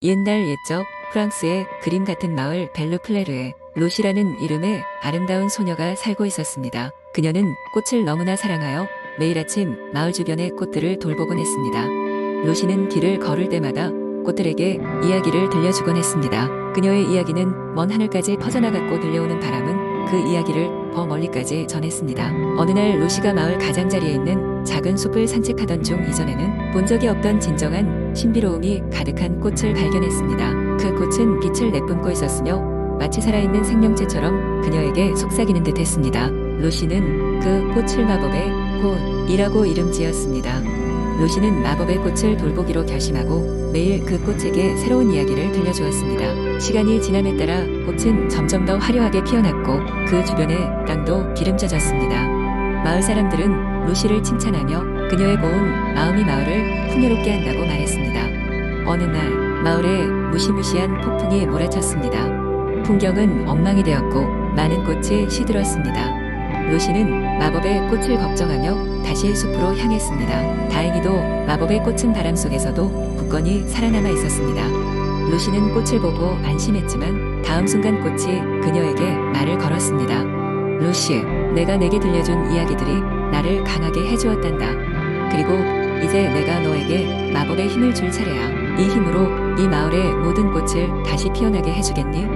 옛날 옛적 프랑스의 그림 같은 마을 벨르클레르에 로시라는 이름의 아름다운 소녀가 살고 있었습니다. 그녀는 꽃을 너무나 사랑하여 매일 아침 마을 주변의 꽃들을 돌보곤 했습니다. 로시는 길을 걸을 때마다 꽃들에게 이야기를 들려주곤 했습니다. 그녀의 이야기는 먼 하늘까지 퍼져나갔고 들려오는 바람은 그 이야기를 더 멀리까지 전했습니다. 어느 날 로시가 마을 가장자리에 있는 작은 숲을 산책하던 중 이전에는 본 적이 없던 진정한 신비로움이 가득한 꽃을 발견했습니다. 그 꽃은 빛을 내뿜고 있었으며 마치 살아있는 생명체처럼 그녀에게 속삭이는 듯 했습니다. 로시는 그 꽃을 마법의 꽃이라고 이름 지었습니다. 로시는 마법의 꽃을 돌보기로 결심하고 매일 그 꽃에게 새로운 이야기를 들려주었습니다. 시간이 지남에 따라 꽃은 점점 더 화려하게 피어났고 그 주변의 땅도 기름져졌습니다. 마을 사람들은 로시를 칭찬하며 그녀의 고운 마음이 마을을 풍요롭게 한다고 말했습니다. 어느 날 마을에 무시무시한 폭풍이 몰아쳤습니다. 풍경은 엉망이 되었고 많은 꽃이 시들었습니다. 로시는 마법의 꽃을 걱정하며 다시 숲으로 향했습니다. 다행히도 마법의 꽃은 바람 속에서도 굳건히 살아남아 있었습니다. 로시는 꽃을 보고 안심했지만 다음 순간 꽃이 그녀에게 말을 걸었습니다. 로시, 내가 내게 들려준 이야기들이 나를 강하게 해주었단다. 그리고 이제 내가 너에게 마법의 힘을 줄 차례야. 이 힘으로 이 마을의 모든 꽃을 다시 피어나게 해주겠니?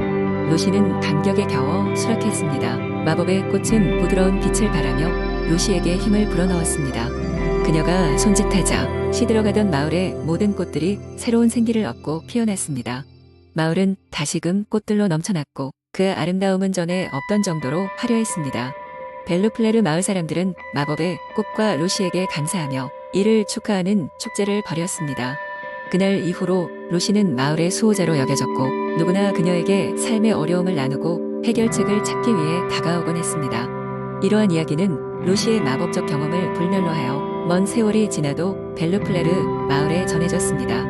로시는 감격에 겨워 수락했습니다. 마법의 꽃은 부드러운 빛을 발하며 로시에게 힘을 불어넣었습니다. 그녀가 손짓하자 시들어가던 마을의 모든 꽃들이 새로운 생기를 얻고 피어났습니다. 마을은 다시금 꽃들로 넘쳐났고 그 아름다움은 전에 없던 정도로 화려했습니다. 벨루플레르 마을 사람들은 마법의 꽃과 로시에게 감사하며 이를 축하하는 축제를 벌였습니다. 그날 이후로 로시는 마을의 수호자로 여겨졌고 누구나 그녀에게 삶의 어려움을 나누고 해결책을 찾기 위해 다가오곤 했습니다. 이러한 이야기는 로시의 마법적 경험을 불멸로 하여 먼 세월이 지나도 벨루플레르 마을에 전해졌습니다.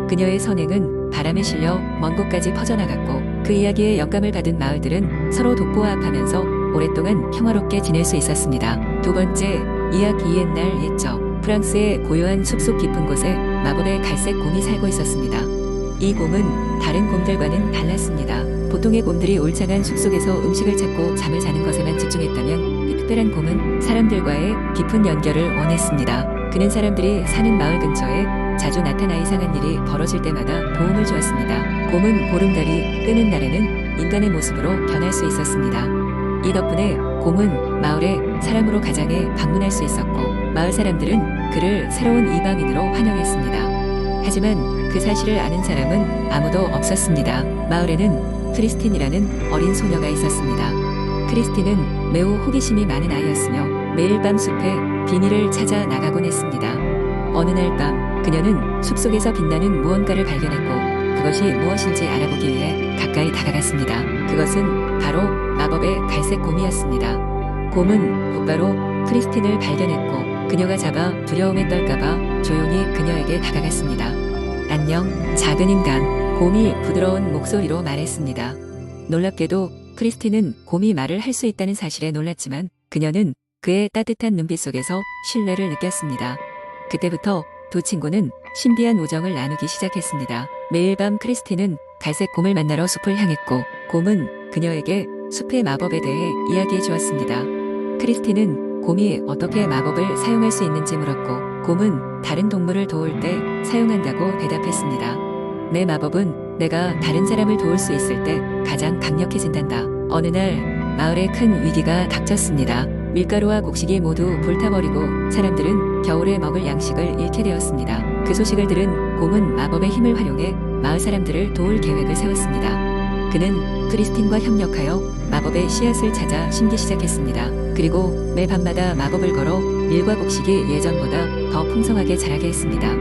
그녀의 선행은 바람에 실려 먼 곳까지 퍼져나갔고 그 이야기에 영감을 받은 마을들은 서로 독보화합하면서 오랫동안 평화롭게 지낼 수 있었습니다. 두 번째, 이야기 옛날 옛적 프랑스의 고요한 숲속 깊은 곳에 마법의 갈색 곰이 살고 있었습니다. 이 곰은 다른 곰들과는 달랐습니다. 보통의 곰들이 울창한 숲속에서 음식을 찾고 잠을 자는 것에만 집중했다면 이 특별한 곰은 사람들과의 깊은 연결을 원했습니다. 그는 사람들이 사는 마을 근처에 자주 나타나 이상한 일이 벌어질 때마다 도움을 주었습니다. 곰은 보름달이 뜨는 날에는 인간의 모습으로 변할 수 있었습니다. 이 덕분에 곰은 마을에 사람으로 가장에 방문할 수 있었고 마을 사람들은 그를 새로운 이방인으로 환영했습니다. 하지만 그 사실을 아는 사람은 아무도 없었습니다. 마을에는 크리스틴이라는 어린 소녀가 있었습니다. 크리스틴은 매우 호기심이 많은 아이였으며 매일 밤 숲에 비닐을 찾아 나가곤 했습니다. 어느 날 밤 그녀는 숲속에서 빛나는 무언가를 발견했고 그것이 무엇인지 알아보기 위해 가까이 다가갔습니다. 그것은 바로 마법의 갈색 곰이었습니다. 곰은 곧바로 크리스틴을 발견했고 그녀가 잡아 두려움에 떨까봐 조용히 그녀에게 다가갔습니다. 안녕, 작은 인간. 곰이 부드러운 목소리로 말했습니다. 놀랍게도 크리스틴은 곰이 말을 할 수 있다는 사실에 놀랐지만 그녀는 그의 따뜻한 눈빛 속에서 신뢰를 느꼈습니다. 그때부터 두 친구는 신비한 우정을 나누기 시작했습니다. 매일 밤 크리스틴은 갈색 곰을 만나러 숲을 향했고 곰은 그녀에게 숲의 마법에 대해 이야기해 주었습니다. 크리스틴은 곰이 어떻게 마법을 사용할 수 있는지 물었고 곰은 다른 동물을 도울 때 사용한다고 대답했습니다. 내 마법은 내가 다른 사람을 도울 수 있을 때 가장 강력해진단다. 어느 날 마을에 큰 위기가 닥쳤습니다. 밀가루와 곡식이 모두 불타버리고 사람들은 겨울에 먹을 양식을 잃게 되었습니다. 그 소식을 들은 곰은 마법의 힘을 활용해 마을 사람들을 도울 계획을 세웠습니다. 그는 크리스틴과 협력하여 마법의 씨앗을 찾아 심기 시작했습니다. 그리고 매 밤마다 마법을 걸어 밀과 곡식이 예전보다 더 풍성하게 자라게 했습니다.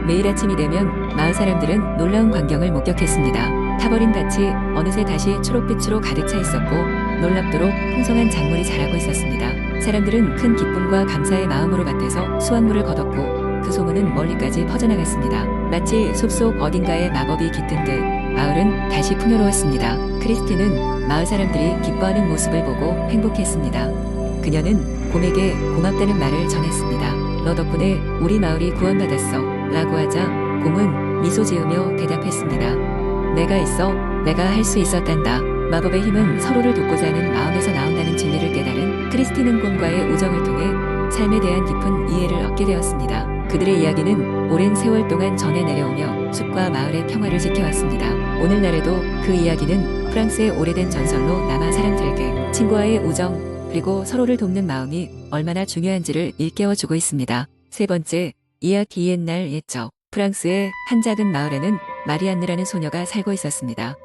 매일 아침이 되면 마을 사람들은 놀라운 광경을 목격했습니다. 타버린 밭이 어느새 다시 초록빛으로 가득 차 있었고 놀랍도록 풍성한 작물이 자라고 있었습니다. 사람들은 큰 기쁨과 감사의 마음으로 밭에서 수확물을 거뒀고 그 소문은 멀리까지 퍼져나갔습니다. 마치 숲속 어딘가에 마법이 깃든 듯 마을은 다시 풍요로웠습니다. 크리스틴은 마을 사람들이 기뻐하는 모습을 보고 행복했습니다. 그녀는 곰에게 고맙다는 말을 전했습니다. 너 덕분에 우리 마을이 구원받았어 라고 하자 곰은 미소 지으며 대답했습니다. 내가 있어. 내가 할 수 있었단다. 마법의 힘은 서로를 돕고자 하는 마음에서 나온다는 진리를 깨달은 크리스티는 곰과의 우정을 통해 삶에 대한 깊은 이해를 얻게 되었습니다. 그들의 이야기는 오랜 세월 동안 전해 내려오며 숲과 마을의 평화를 지켜왔습니다. 오늘날에도 그 이야기는 프랑스의 오래된 전설로 남아 사람들에게 친구와의 우정 그리고 서로를 돕는 마음이 얼마나 중요한지를 일깨워주고 있습니다. 세 번째, 이야기 옛날 옛적. 프랑스의 한 작은 마을에는 마리안느라는 소녀가 살고 있었습니다.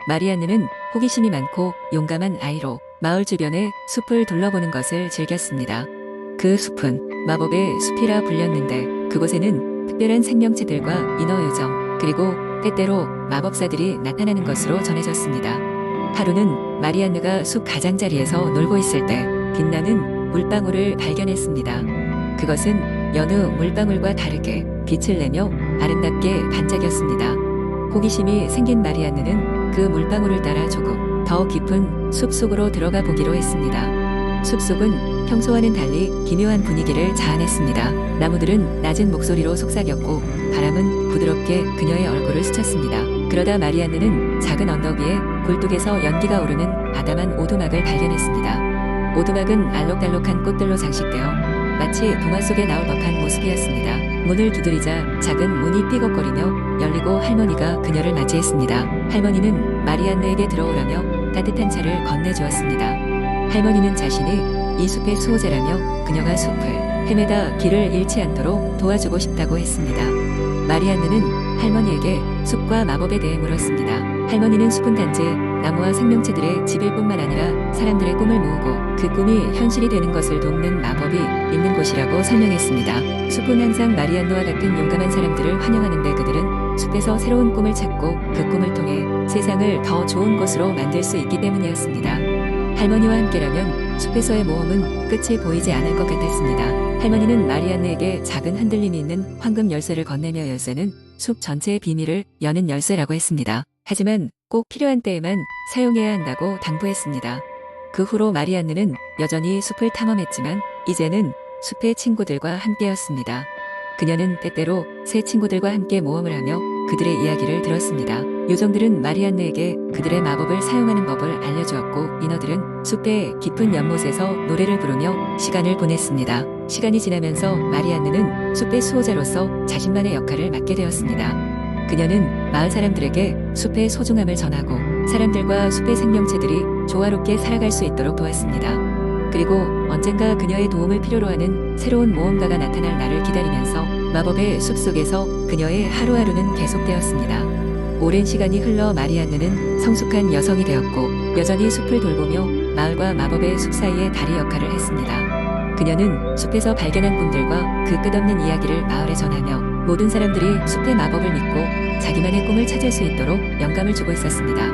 마리안느는 호기심이 많고 용감한 아이로 마을 주변의 숲을 둘러보는 것을 즐겼습니다. 그 숲은 마법의 숲이라 불렸는데 그곳에는 특별한 생명체들과 인어 요정 그리고 때때로 마법사들이 나타나는 것으로 전해졌습니다. 하루는 마리안느가 숲 가장자리에서 놀고 있을 때 빛나는 물방울을 발견했습니다. 그것은 여느 물방울과 다르게 빛을 내며 아름답게 반짝였습니다. 호기심이 생긴 마리안느는 그 물방울을 따라 조금 더 깊은 숲 속으로 들어가 보기로 했습니다. 숲속은 평소와는 달리 기묘한 분위기를 자아냈습니다. 나무들은 낮은 목소리로 속삭였고 바람은 부드럽게 그녀의 얼굴을 스쳤습니다. 그러다 마리안느는 작은 언덕 위에 굴뚝에서 연기가 오르는 아담한 오두막을 발견했습니다. 오두막은 알록달록한 꽃들로 장식되어 마치 동화 속에 나올 법한 모습이었습니다. 문을 두드리자 작은 문이 삐걱거리며 열리고 할머니가 그녀를 맞이했습니다. 할머니는 마리안느에게 들어오라며 따뜻한 차를 건네주었습니다. 할머니는 자신이 이 숲의 수호자라며 그녀가 숲을 헤매다 길을 잃지 않도록 도와주고 싶다고 했습니다. 마리안느는 할머니에게 숲과 마법에 대해 물었습니다. 할머니는 숲은 단지 나무와 생명체들의 집일 뿐만 아니라 사람들의 꿈을 모으고 그 꿈이 현실이 되는 것을 돕는 마법이 있는 곳이라고 설명했습니다. 숲은 항상 마리안느와 같은 용감한 사람들을 환영하는데 그들은 숲에서 새로운 꿈을 찾고 그 꿈을 통해 세상을 더 좋은 곳으로 만들 수 있기 때문이었습니다. 할머니와 함께라면 숲에서의 모험은 끝이 보이지 않을 것 같았습니다. 할머니는 마리안느에게 작은 흔들림이 있는 황금 열쇠를 건네며 열쇠는 숲 전체의 비밀을 여는 열쇠라고 했습니다. 하지만 꼭 필요한 때에만 사용해야 한다고 당부했습니다. 그 후로 마리안느는 여전히 숲을 탐험했지만 이제는 숲의 친구들과 함께였습니다. 그녀는 때때로 새 친구들과 함께 모험을 하며 그들의 이야기를 들었습니다. 요정들은 마리안느에게 그들의 마법을 사용하는 법을 알려주었고 인어들은 숲의 깊은 연못에서 노래를 부르며 시간을 보냈습니다. 시간이 지나면서 마리안느는 숲의 수호자로서 자신만의 역할을 맡게 되었습니다. 그녀는 마을 사람들에게 숲의 소중함을 전하고 사람들과 숲의 생명체들이 조화롭게 살아갈 수 있도록 도왔습니다. 그리고 언젠가 그녀의 도움을 필요로 하는 새로운 모험가가 나타날 날을 기다리면서 마법의 숲 속에서 그녀의 하루하루는 계속되었습니다. 오랜 시간이 흘러 마리안느는 성숙한 여성이 되었고 여전히 숲을 돌보며 마을과 마법의 숲 사이의 다리 역할을 했습니다. 그녀는 숲에서 발견한 꿈들과 그 끝없는 이야기를 마을에 전하며 모든 사람들이 숲의 마법을 믿고 자기만의 꿈을 찾을 수 있도록 영감을 주고 있었습니다.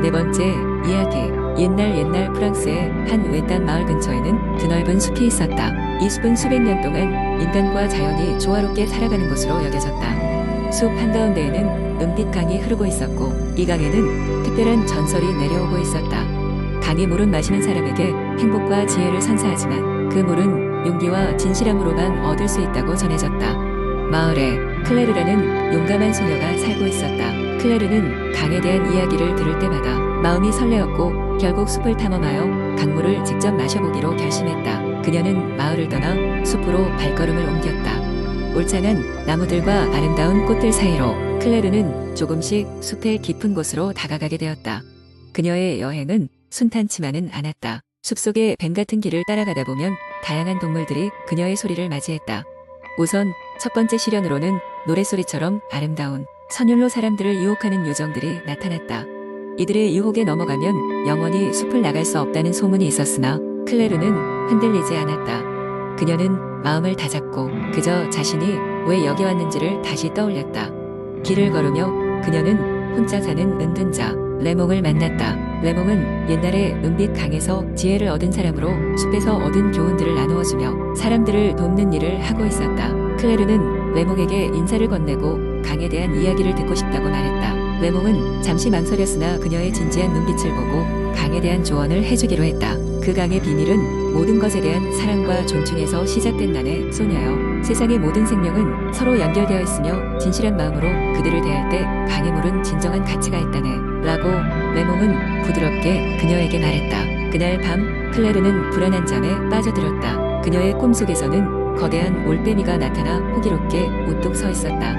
네 번째, 이야기. 옛날 프랑스의 한 외딴 마을 근처에는 드넓은 숲이 있었다. 이 숲은 수백 년 동안 인간과 자연이 조화롭게 살아가는 곳으로 여겨졌다. 숲 한가운데에는 은빛 강이 흐르고 있었고 이 강에는 특별한 전설이 내려오고 있었다. 강의 물은 마시는 사람에게 행복과 지혜를 선사하지만 그 물은 용기와 진실함으로만 얻을 수 있다고 전해졌다. 마을에 클레르라는 용감한 소녀가 살고 있었다. 클레르는 강에 대한 이야기를 들을 때마다 마음이 설레었고 결국 숲을 탐험하여 강물을 직접 마셔보기로 결심했다. 그녀는 마을을 떠나 숲으로 발걸음을 옮겼다. 울창한 나무들과 아름다운 꽃들 사이로 클레르는 조금씩 숲의 깊은 곳으로 다가가게 되었다. 그녀의 여행은 순탄치만은 않았다. 숲속의 뱀 같은 길을 따라가다 보면 다양한 동물들이 그녀의 소리를 맞이했다. 우선 첫 번째 시련으로는 노랫소리처럼 아름다운 선율로 사람들을 유혹하는 요정들이 나타났다. 이들의 유혹에 넘어가면 영원히 숲을 나갈 수 없다는 소문이 있었으나 클레르는 흔들리지 않았다. 그녀는 마음을 다잡고 그저 자신이 왜 여기 왔는지를 다시 떠올렸다. 길을 걸으며 그녀는 혼자 사는 은둔자 레몽을 만났다. 레몽은 옛날에 은빛 강에서 지혜를 얻은 사람으로 숲에서 얻은 교훈들을 나누어주며 사람들을 돕는 일을 하고 있었다. 클레르는 레몽에게 인사를 건네고 강에 대한 이야기를 듣고 싶다고 말했다. 레몽은 잠시 망설였으나 그녀의 진지한 눈빛을 보고 강에 대한 조언을 해주기로 했다. 그 강의 비밀은 모든 것에 대한 사랑과 존중에서 시작된다네. 소녀여, 세상의 모든 생명은 서로 연결되어 있으며 진실한 마음으로 그들을 대할 때 강해물은 진정한 가치가 있다네 라고 레몽은 부드럽게 그녀에게 말했다. 그날 밤 클레르는 불안한 잠에 빠져들었다. 그녀의 꿈속에서는 거대한 올빼미가 나타나 호기롭게 우뚝 서 있었다.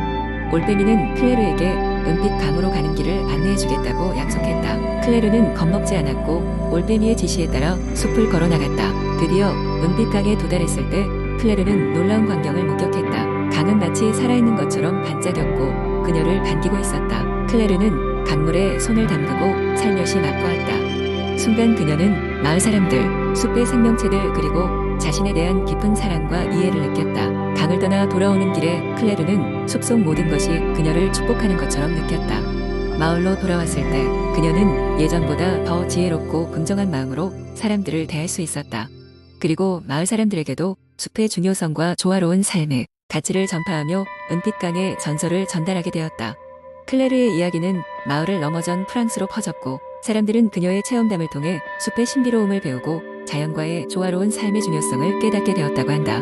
올빼미는 클레르에게 은빛 강으로 가는 길을 안내해주겠다고 약속했다. 클레르는 겁먹지 않았고 올빼미의 지시에 따라 숲을 걸어 나갔다. 드디어 은빛 강에 도달했을 때 클레르는 놀라운 광경을 목격했다. 강은 마치 살아있는 것처럼 반짝였고 그녀를 반기고 있었다. 클레르는 강물에 손을 담그고 살며시 맛보았다. 순간 그녀는 마을 사람들, 숲의 생명체들 그리고 자신에 대한 깊은 사랑과 이해를 느꼈다. 강을 떠나 돌아오는 길에 클레르는 숲속 모든 것이 그녀를 축복하는 것처럼 느꼈다. 마을로 돌아왔을 때 그녀는 예전보다 더 지혜롭고 긍정한 마음으로 사람들을 대할 수 있었다. 그리고 마을 사람들에게도 숲의 중요성과 조화로운 삶의 가치를 전파하며 은빛강의 전설을 전달하게 되었다. 클레르의 이야기는 마을을 넘어전 프랑스로 퍼졌고 사람들은 그녀의 체험담을 통해 숲의 신비로움을 배우고 자연과의 조화로운 삶의 중요성을 깨닫게 되었다고 한다.